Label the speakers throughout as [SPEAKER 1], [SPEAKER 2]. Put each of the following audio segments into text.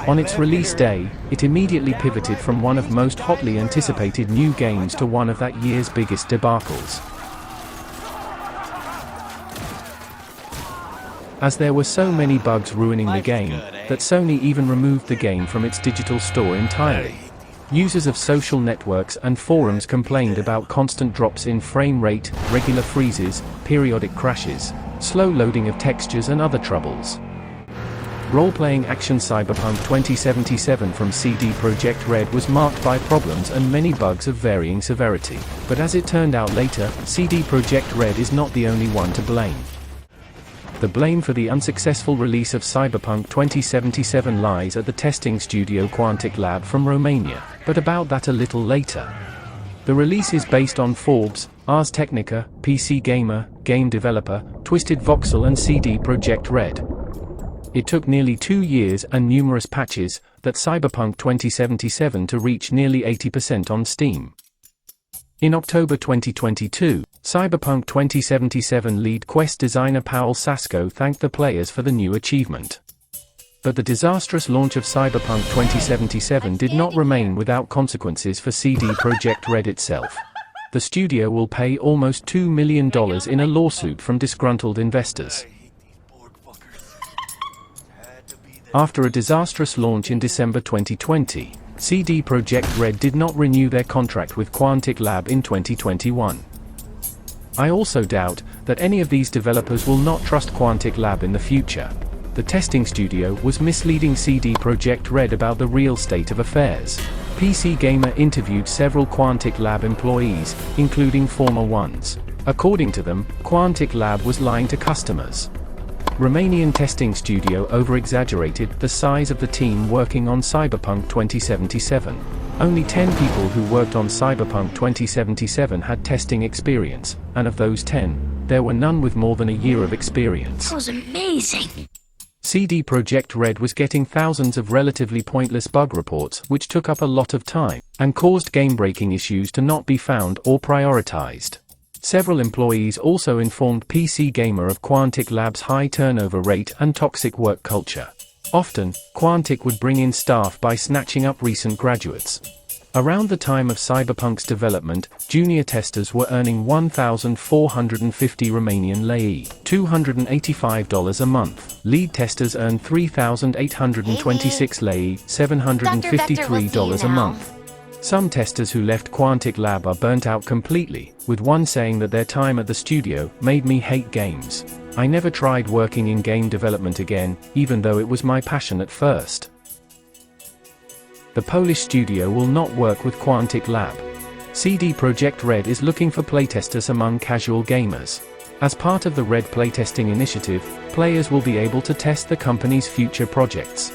[SPEAKER 1] On its release day, it immediately pivoted from one of most hotly anticipated new games to one of that year's biggest debacles. As there were so many bugs ruining the game, that Sony even removed the game from its digital store entirely. Users of social networks and forums complained about constant drops in frame rate, regular freezes, periodic crashes, slow loading of textures and other troubles. Role-playing action Cyberpunk 2077 from CD Projekt Red was marked by problems and many bugs of varying severity. But as it turned out later, CD Projekt Red is not the only one to blame. The blame for the unsuccessful release of Cyberpunk 2077 lies at the testing studio Quantic Lab from Romania, but about that a little later. The release is based on Forbes, Ars Technica, PC Gamer, Game Developer, Twisted Voxel and CD Projekt Red. It took nearly 2 years and numerous patches that Cyberpunk 2077 to reach nearly 80% on Steam. In October 2022, Cyberpunk 2077 lead quest designer Paul Sasko thanked the players for the new achievement. But the disastrous launch of Cyberpunk 2077 did not remain without consequences for CD Projekt Red itself. The studio will pay almost $2 million in a lawsuit from disgruntled investors. After a disastrous launch in December 2020, CD Projekt Red did not renew their contract with Quantic Lab in 2021. I also doubt that any of these developers will not trust Quantic Lab in the future. The testing studio was misleading CD Projekt Red about the real state of affairs. PC Gamer interviewed several Quantic Lab employees, including former ones. According to them, Quantic Lab was lying to customers. Romanian testing studio over-exaggerated the size of the team working on Cyberpunk 2077. Only 10 people who worked on Cyberpunk 2077 had testing experience, and of those 10, there were none with more than a year of experience.
[SPEAKER 2] That was amazing!
[SPEAKER 1] CD Projekt Red was getting thousands of relatively pointless bug reports which took up a lot of time, and caused game-breaking issues to not be found or prioritized. Several employees also informed PC Gamer of Quantic Lab's high turnover rate and toxic work culture. Often, Quantic would bring in staff by snatching up recent graduates. Around the time of Cyberpunk's development, junior testers were earning 1,450 Romanian lei, $285 a month. Lead testers earned 3,826 lei, $753 a month. Some testers who left Quantic Lab are burnt out completely, with one saying that their time at the studio made me hate games. I never tried working in game development again, even though it was my passion at first. The Polish studio will not work with Quantic Lab. CD Projekt Red is looking for playtesters among casual gamers. As part of the Red playtesting initiative, players will be able to test the company's future projects.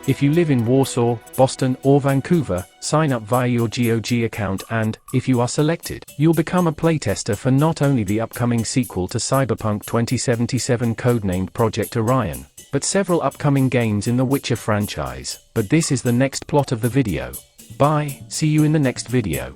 [SPEAKER 1] If you live in Warsaw, Boston, or Vancouver, sign up via your GOG account and, if you are selected, you'll become a playtester for not only the upcoming sequel to Cyberpunk 2077 codenamed Project Orion, but several upcoming games in the Witcher franchise. But this is the next plot of the video. Bye, see you in the next video.